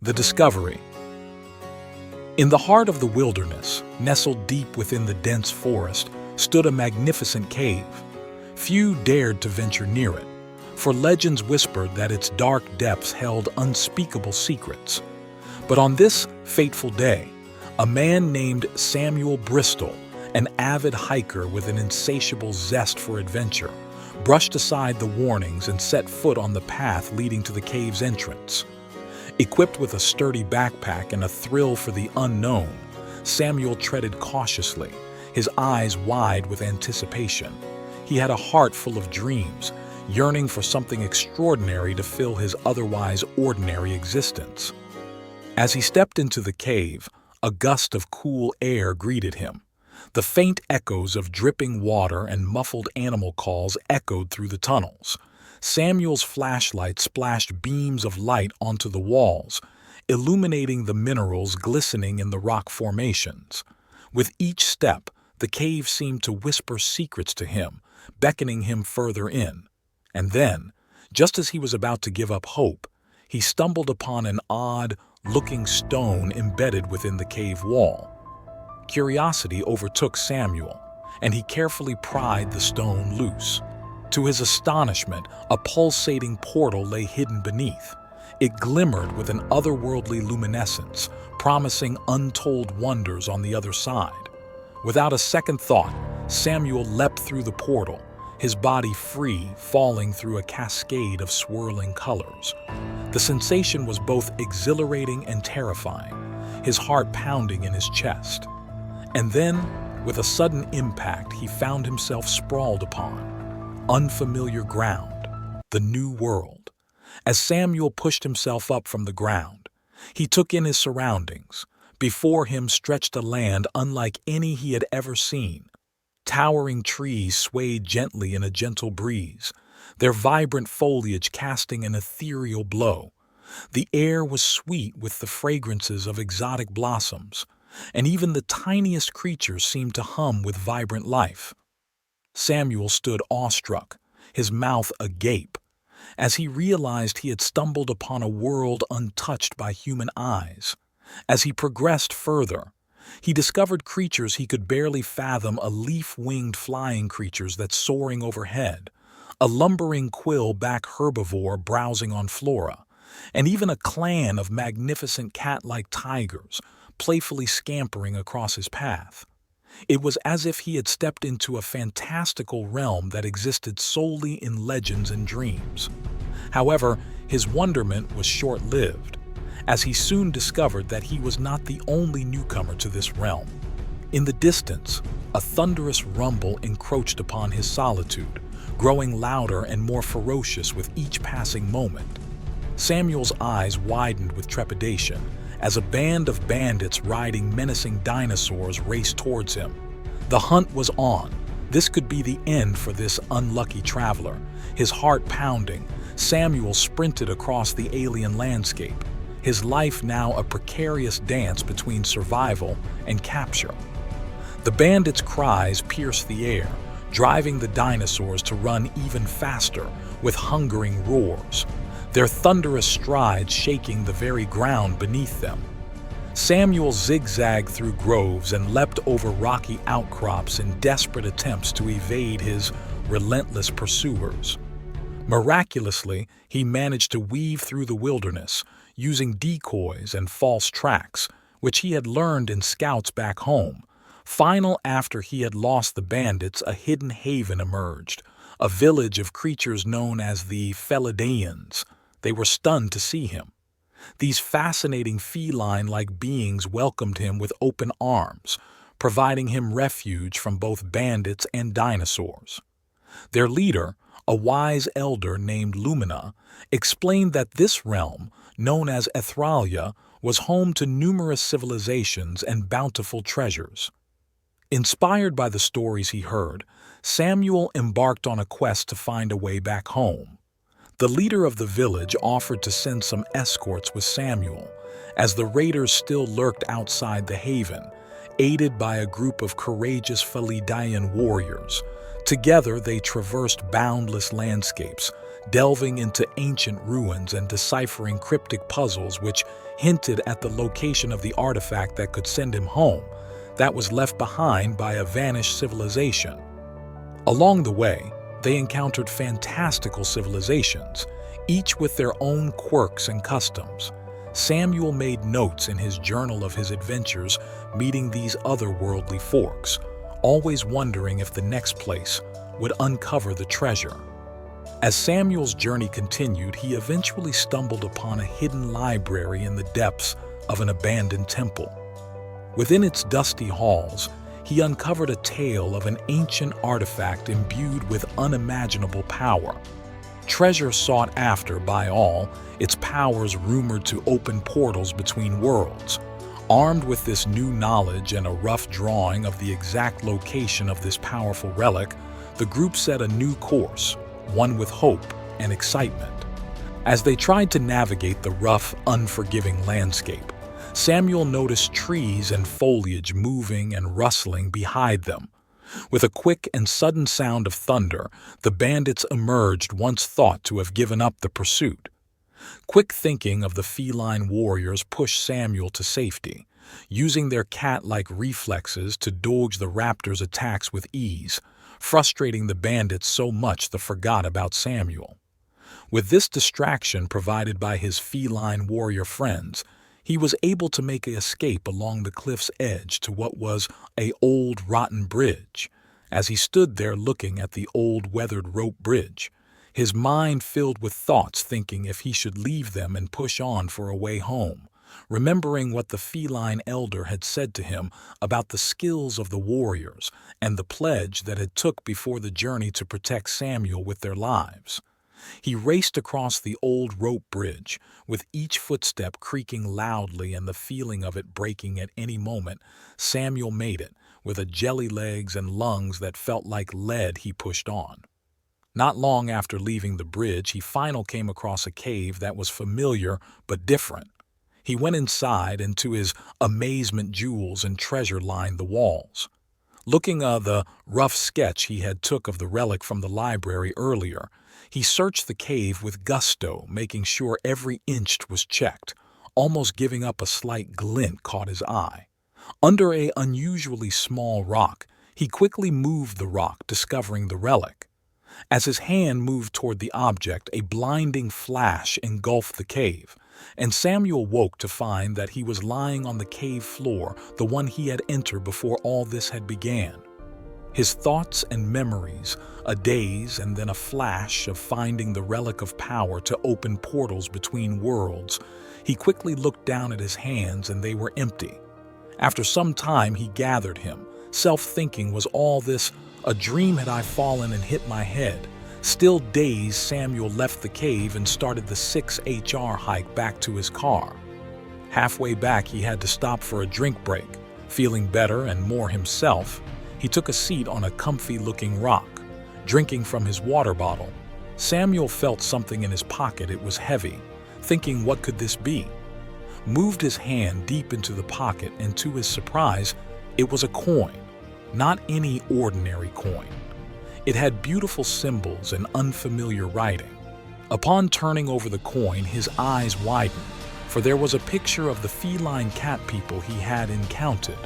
The discovery. In the heart of the wilderness, nestled deep within the dense forest, stood a magnificent cave. Few dared to venture near it, for legends whispered that its dark depths held unspeakable secrets. But on this fateful day, a man named Samuel Bristol, an avid hiker with an insatiable zest for adventure, brushed aside the warnings and set foot on the path leading to the cave's entrance. Equipped with a sturdy backpack and a thrill for the unknown, Samuel treaded cautiously, his eyes wide with anticipation. He had a heart full of dreams, yearning for something extraordinary to fill his otherwise ordinary existence. As he stepped into the cave, a gust of cool air greeted him. The faint echoes of dripping water and muffled animal calls echoed through the tunnels. Samuel's flashlight splashed beams of light onto the walls, illuminating the minerals glistening in the rock formations. With each step, the cave seemed to whisper secrets to him, beckoning him further in. And then, just as he was about to give up hope, he stumbled upon an odd-looking stone embedded within the cave wall. Curiosity overtook Samuel, and he carefully pried the stone loose. To his astonishment, a pulsating portal lay hidden beneath. It glimmered with an otherworldly luminescence, promising untold wonders on the other side. Without a second thought, Samuel leapt through the portal, his body free, falling through a cascade of swirling colors. The sensation was both exhilarating and terrifying, his heart pounding in his chest. And then, with a sudden impact, he found himself sprawled upon unfamiliar ground, the new world. As Samuel pushed himself up from the ground, he took in his surroundings. Before him stretched a land unlike any he had ever seen. Towering trees swayed gently in a gentle breeze, their vibrant foliage casting an ethereal glow. The air was sweet with the fragrances of exotic blossoms, and even the tiniest creatures seemed to hum with vibrant life. Samuel stood awestruck, his mouth agape, as he realized he had stumbled upon a world untouched by human eyes. As he progressed further, he discovered creatures he could barely fathom, a leaf-winged flying creatures that soaring overhead, a lumbering quill-back herbivore browsing on flora, and even a clan of magnificent cat-like tigers playfully scampering across his path. It was as if he had stepped into a fantastical realm that existed solely in legends and dreams. However, his wonderment was short-lived, as he soon discovered that he was not the only newcomer to this realm. In the distance, a thunderous rumble encroached upon his solitude, growing louder and more ferocious with each passing moment. Samuel's eyes widened with trepidation as a band of bandits riding menacing dinosaurs raced towards him. The hunt was on. This could be the end for this unlucky traveler. His heart pounding, Samuel sprinted across the alien landscape, his life now a precarious dance between survival and capture. The bandits' cries pierced the air, driving the dinosaurs to run even faster with hungering roars, their thunderous strides shaking the very ground beneath them. Samuel zigzagged through groves and leapt over rocky outcrops in desperate attempts to evade his relentless pursuers. Miraculously, he managed to weave through the wilderness, using decoys and false tracks, which he had learned in scouts back home. After he had lost the bandits, a hidden haven emerged, a village of creatures known as the Felidaians. They were stunned to see him. These fascinating feline-like beings welcomed him with open arms, providing him refuge from both bandits and dinosaurs. Their leader, a wise elder named Lumina, explained that this realm, known as Ethralia, was home to numerous civilizations and bountiful treasures. Inspired by the stories he heard, Samuel embarked on a quest to find a way back home. The leader of the village offered to send some escorts with Samuel, as the raiders still lurked outside the haven, aided by a group of courageous Felidaian warriors. Together they traversed boundless landscapes, delving into ancient ruins and deciphering cryptic puzzles which hinted at the location of the artifact that could send him home, that was left behind by a vanished civilization. Along the way, they encountered fantastical civilizations, each with their own quirks and customs. Samuel made notes in his journal of his adventures meeting these otherworldly folks, always wondering if the next place would uncover the treasure. As Samuel's journey continued, he eventually stumbled upon a hidden library in the depths of an abandoned temple. Within its dusty halls, he uncovered a tale of an ancient artifact imbued with unimaginable power. Treasure sought after by all, its powers rumored to open portals between worlds. Armed with this new knowledge and a rough drawing of the exact location of this powerful relic, the group set a new course, one with hope and excitement. As they tried to navigate the rough, unforgiving landscape, Samuel noticed trees and foliage moving and rustling behind them. With a quick and sudden sound of thunder, the bandits emerged, once thought to have given up the pursuit. Quick thinking of the feline warriors pushed Samuel to safety, using their cat-like reflexes to dodge the raptors' attacks with ease, frustrating the bandits so much they forgot about Samuel. With this distraction provided by his feline warrior friends, he was able to make an escape along the cliff's edge to what was an old rotten bridge. As he stood there looking at the old weathered rope bridge, his mind filled with thoughts, thinking if he should leave them and push on for a way home, remembering what the feline elder had said to him about the skills of the warriors and the pledge that had took before the journey to protect Samuel with their lives. He raced across the old rope bridge, with each footstep creaking loudly and the feeling of it breaking at any moment. Samuel made it, with a jelly legs and lungs that felt like lead. He pushed on. Not long after leaving the bridge, he finally came across a cave that was familiar but different. He went inside, and to his amazement, jewels and treasure lined the walls. Looking at the rough sketch he had took of the relic from the library earlier, he searched the cave with gusto, making sure every inch was checked. Almost giving up, a slight glint caught his eye. Under an unusually small rock, he quickly moved the rock, discovering the relic. As his hand moved toward the object, a blinding flash engulfed the cave, and Samuel woke to find that he was lying on the cave floor, the one he had entered before all this had began. His thoughts and memories, a daze and then a flash of finding the relic of power to open portals between worlds. He quickly looked down at his hands, and they were empty. After some time, he gathered him, self-thinking, was all this a dream? Had I fallen and hit my head? Still dazed, Samuel left the cave and started the 6HR hike back to his car. Halfway back, he had to stop for a drink break. Feeling better and more himself, he took a seat on a comfy-looking rock, drinking from his water bottle. Samuel felt something in his pocket. It was heavy. Thinking, what could this be? Moved his hand deep into the pocket, and to his surprise, it was a coin. Not any ordinary coin. It had beautiful symbols and unfamiliar writing. Upon turning over the coin, his eyes widened, for there was a picture of the feline cat people he had encountered.